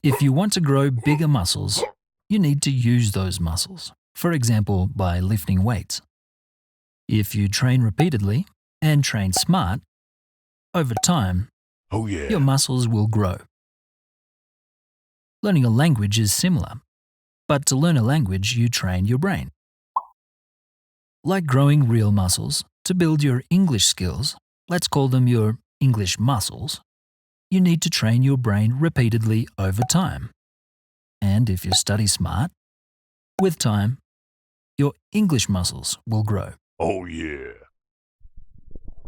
If you want to grow bigger muscles, you need to use those muscles, for example, by lifting weights. If you train repeatedly and train smart, over time, Oh yeah. your muscles will grow. Learning a language is similar, but to learn a language, you train your brain. Like growing real muscles, to build your English skills, let's call them your English muscles, you need to train your brain repeatedly over time. And if you study smart, with time, your English muscles will grow. Oh yeah.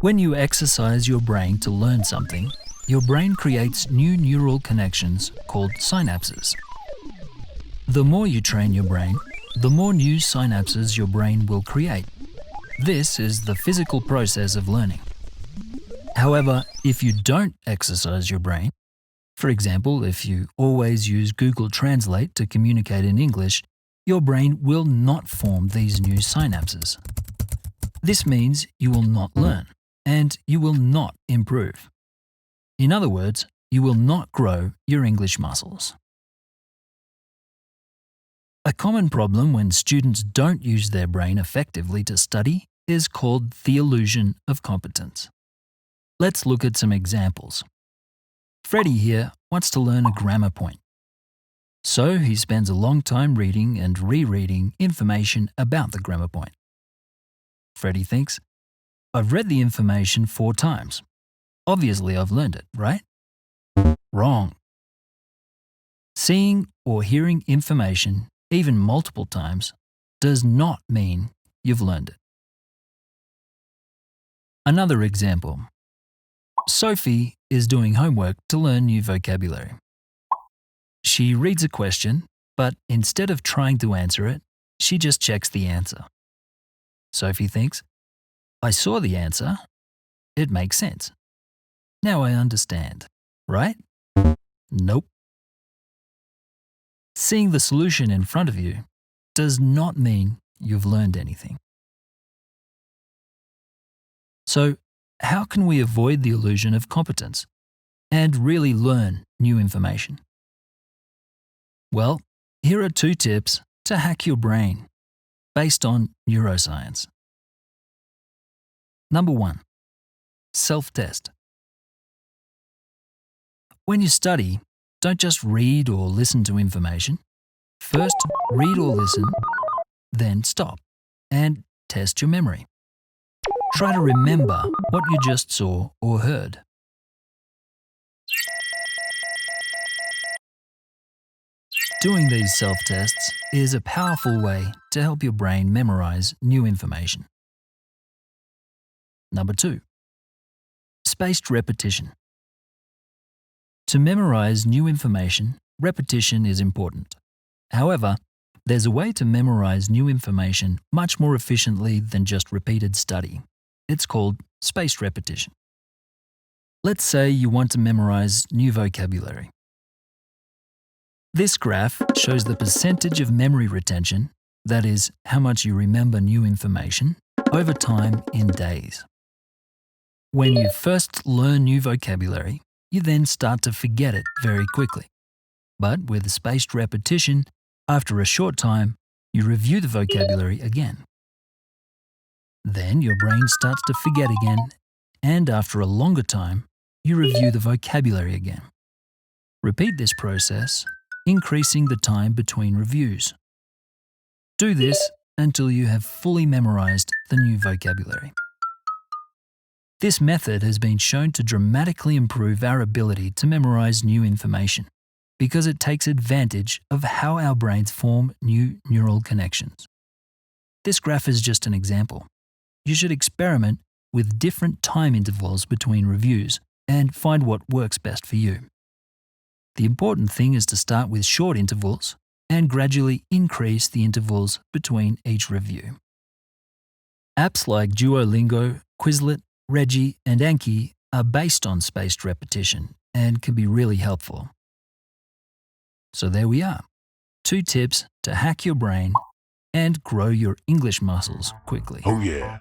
When you exercise your brain to learn something, your brain creates new neural connections called synapses. The more you train your brain, the more new synapses your brain will create. This is the physical process of learning. However, if you don't exercise your brain, for example, if you always use Google Translate to communicate in English, your brain will not form these new synapses. This means you will not learn, and you will not improve. In other words, you will not grow your English muscles. A common problem when students don't use their brain effectively to study is called the illusion of competence. Let's look at some examples. Freddie here wants to learn a grammar point. So he spends a long time reading and rereading information about the grammar point. Freddie thinks, I've read the information 4 times. Obviously I've learned it, right? Wrong. Seeing or hearing information, even multiple times, does not mean you've learned it. Another example. Sophie is doing homework to learn new vocabulary. She reads a question, but instead of trying to answer it, she just checks the answer. Sophie thinks, I saw the answer. It makes sense. Now I understand, right? Nope. Seeing the solution in front of you does not mean you've learned anything. So, how can we avoid the illusion of competence and really learn new information? Well, here are 2 tips to hack your brain based on neuroscience. Number 1. Self-test. When you study, don't just read or listen to information. First, read or listen, then stop and test your memory. Try to remember what you just saw or heard. Doing these self-tests is a powerful way to help your brain memorize new information. Number 2. Spaced repetition. To memorize new information, repetition is important. However, there's a way to memorize new information much more efficiently than just repeated study. It's called spaced repetition. Let's say you want to memorize new vocabulary. This graph shows the percentage of memory retention, that is, how much you remember new information, over time in days. When you first learn new vocabulary, you then start to forget it very quickly. But with spaced repetition, after a short time, you review the vocabulary again. Then your brain starts to forget again, and after a longer time, you review the vocabulary again. Repeat this process, increasing the time between reviews. Do this until you have fully memorized the new vocabulary. This method has been shown to dramatically improve our ability to memorize new information because it takes advantage of how our brains form new neural connections. This graph is just an example. You should experiment with different time intervals between reviews and find what works best for you. The important thing is to start with short intervals and gradually increase the intervals between each review. Apps like Duolingo, Quizlet, Reggie, and Anki are based on spaced repetition and can be really helpful. So there we are, 2 tips to hack your brain and grow your English muscles quickly. Oh yeah.